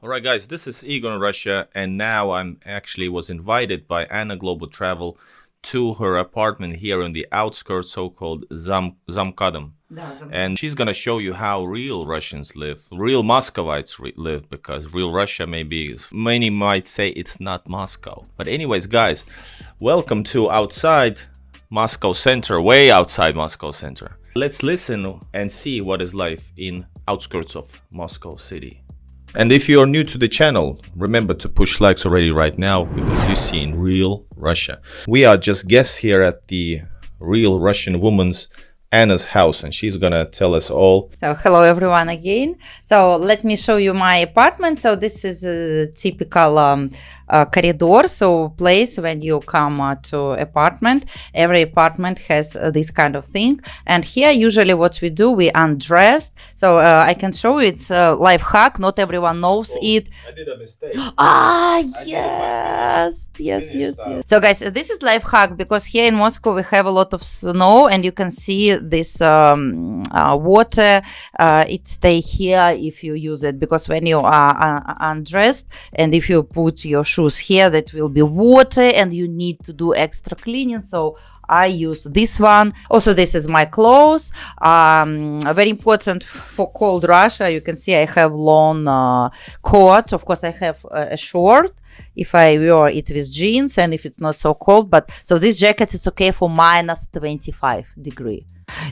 All right, guys, this is Igor in Russia, and now I'm actually was invited by Anna Global Travel to her apartment here in the outskirts, so-called Zamkadam. And she's gonna show you how real Russians live, real Muscovites live, because real Russia many might say it's not Moscow. But anyways, guys, welcome to outside Moscow Center, way outside Moscow Center. Let's listen and see what is life in outskirts of Moscow City. And if you are new to the channel, remember to push likes already right now, because you're seeing real Russia. We are just guests here at the real Russian woman's Anna's house, and she's gonna tell us all. So hello everyone again. So let me show you my apartment. So this is a typical corridor, so place when you come to apartment. Every apartment has this kind of thing, and here usually what we do, we undress. So I can show you, it's a life hack, not everyone knows it. I did a mistake. Yes. So guys, this is life hack, because here in Moscow we have a lot of snow, and you can see this water, it stay here if you use it, because when you are undressed and if you put your shoes here, that will be water and you need to do extra cleaning. So I use this one. Also, this is my clothes. Very important for cold Russia. You can see I have long coat. Of course, I have a short if I wear it with jeans and if it's not so cold. But so this jacket is okay for minus 25 degree.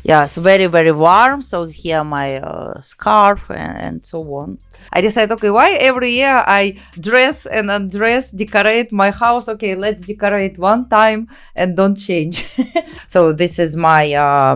Yes, very, very warm. So here my scarf and so on. I decided, okay, why every year I dress and undress, decorate my house? Okay, let's decorate one time and don't change. So this is my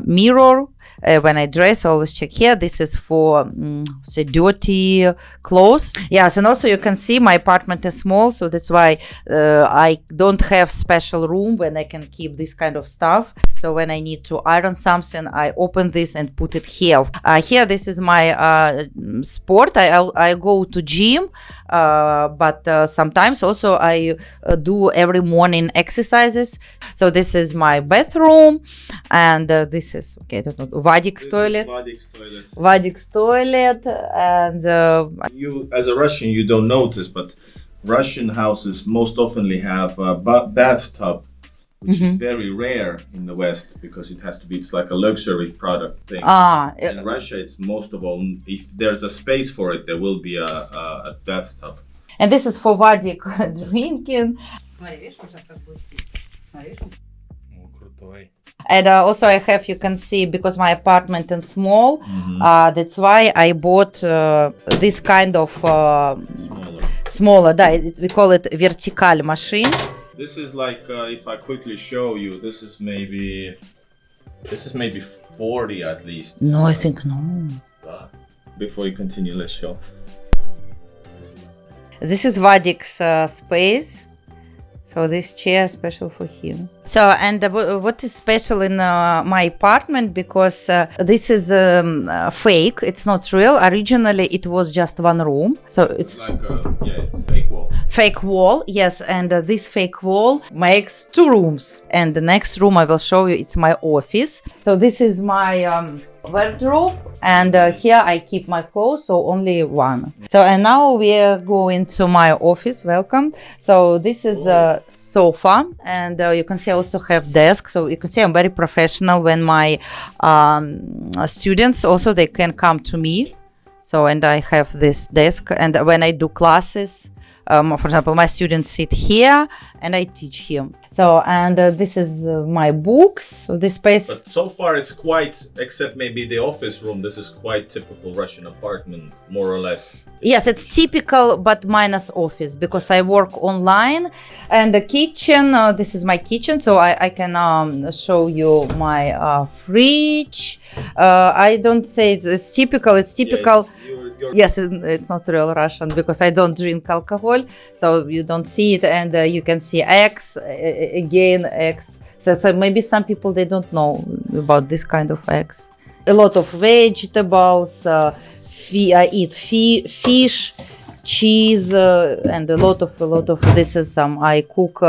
mirror. When I dress, I always check here. This is for the dirty clothes. Yes, and also you can see my apartment is small, so that's why I don't have special room when I can keep this kind of stuff. So when I need to iron something, I open this and put it here. Here, this is my sport. I go to gym, but sometimes also I do every morning exercises. So this is my bathroom, and this is, okay, I don't know, Vadik's toilet. Vadik's toilet, and you, as a Russian, you don't notice, but Russian houses most oftenly have a bathtub, which is very rare in the West, because it's like a luxury product thing. In Russia, it's most of all, if there's a space for it, there will be a bathtub. And this is for Vadik drinking. And also I have, you can see, because my apartment is small, that's why I bought this kind of smaller, we call it vertical machine. This is like, if I quickly show you, this is maybe 40 at least. No, I think no. Before you continue, let's show. This is Vadik's space. So this chair is special for him. So, and what is special in my apartment, because this is fake, it's not real. Originally it was just one room. So it's like it's fake wall. Fake wall, yes, and this fake wall makes two rooms. And the next room I will show you, it's my office. So this is my wardrobe, and here I keep my clothes, so only one. So, and now we are going to my office. Welcome. So this is a sofa, and you can see I also have desk. So you can see I'm very professional. When my students also, they can come to me. So, and I have this desk, and when I do classes, for example, my students sit here and I teach him. So, and this is my books. So this space. But so far it's quite, except maybe the office room, this is quite typical Russian apartment, more or less. Yes, it's typical, but minus office, because I work online. And the kitchen, this is my kitchen. So I can show you my fridge. I don't say it's typical. It's typical. Yes, it's not real Russian, because I don't drink alcohol, so you don't see it, and you can see eggs, again eggs. So maybe some people, they don't know about this kind of eggs. A lot of vegetables. I eat fish, cheese, and a lot of this is I cook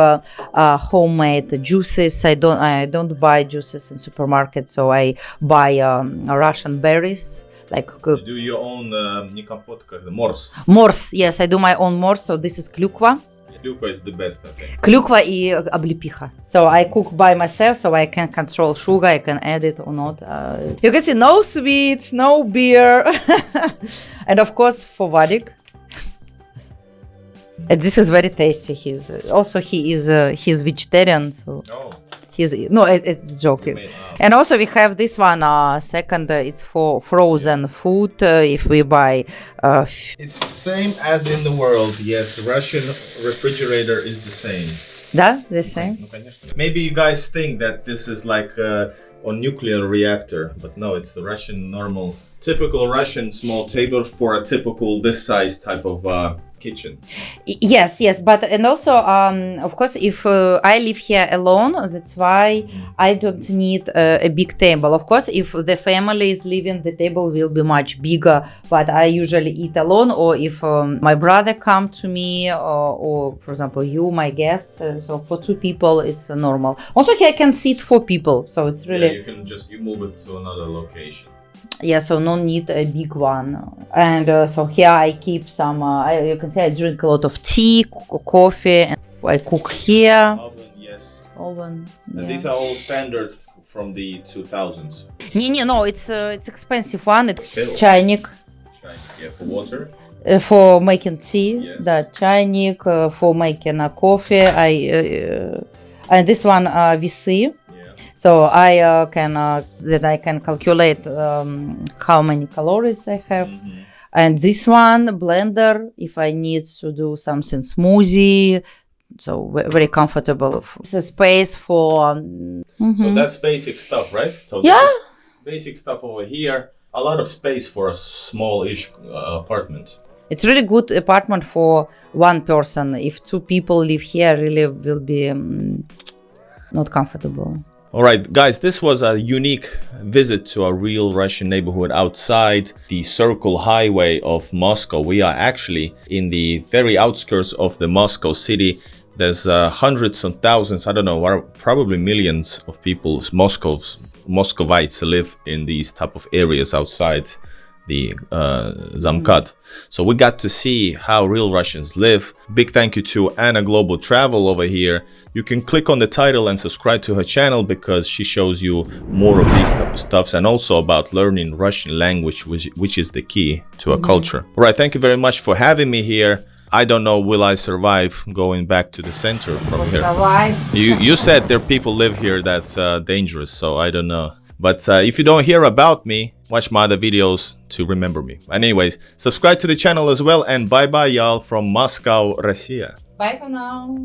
homemade juices. I don't buy juices in supermarket, so I buy Russian berries. like You do your own не компот, как морс. mors. Yes, I do my own mors. So this is klukva. Klukva is the best, I think. Klukva и облепиха. So I cook by myself, so I can control sugar, I can add it or not. You can see no sweets, no beer. And of course for Vadik. And this is very tasty. He's vegetarian, so Oh. it's joking. And also we have this one second, it's for frozen food. If we buy It's the same as in the world. Yes, Russian refrigerator is the same. да, the same. Ну, конечно. Maybe you guys think that this is like on nuclear reactor, but no, it's the Russian normal, typical Russian small table for a typical this size type of kitchen. Yes, but and also of course if I live here alone, that's why I don't need a big table. Of course if the family is living, the table will be much bigger, but I usually eat alone, or if my brother come to me, or for example you, my guests, so for 2 people it's normal. Also here I can seat 4 people, so it's really Yeah, you move it to another location. yeah, so no need a big one. And so here I keep some, you can see I drink a lot of tea, coffee, and I cook here. Oven, yes. Oven, And yeah. these are all standard from the 2000s. No, it's expensive one. It's Kettle. чайник Yeah, for water. for making tea. Yes. Да, чайник for making coffee. And this one весы. Yeah. So I can calculate how many calories I have. Mm-hmm. And this one, blender, if I need to do something smoothie. So very comfortable. It's a space for... So that's basic stuff, right? So Yeah. This is basic stuff over here. A lot of space for a small-ish apartment. It's really good apartment for 1 person. If 2 people live here, really will be not comfortable. All right, guys, this was a unique visit to a real Russian neighborhood outside the Circle Highway of Moscow. We are actually in the very outskirts of the Moscow city. There's hundreds and thousands, I don't know, probably millions of people, Moscovites live in these type of areas outside the Zamkat. So we got to see how real Russians live. Big thank you to Anna Global Travel over here. You can click on the title and subscribe to her channel because she shows you more of these type of stuffs and also about learning Russian language, which is the key to a culture. All right, thank you very much for having me here. I don't know, will I survive going back to the center from here? You said there are people live here that's dangerous, so I don't know. But if you don't hear about me, watch my other videos to remember me. Anyways, subscribe to the channel as well, and bye-bye, y'all, from Moscow, Russia. Bye for now.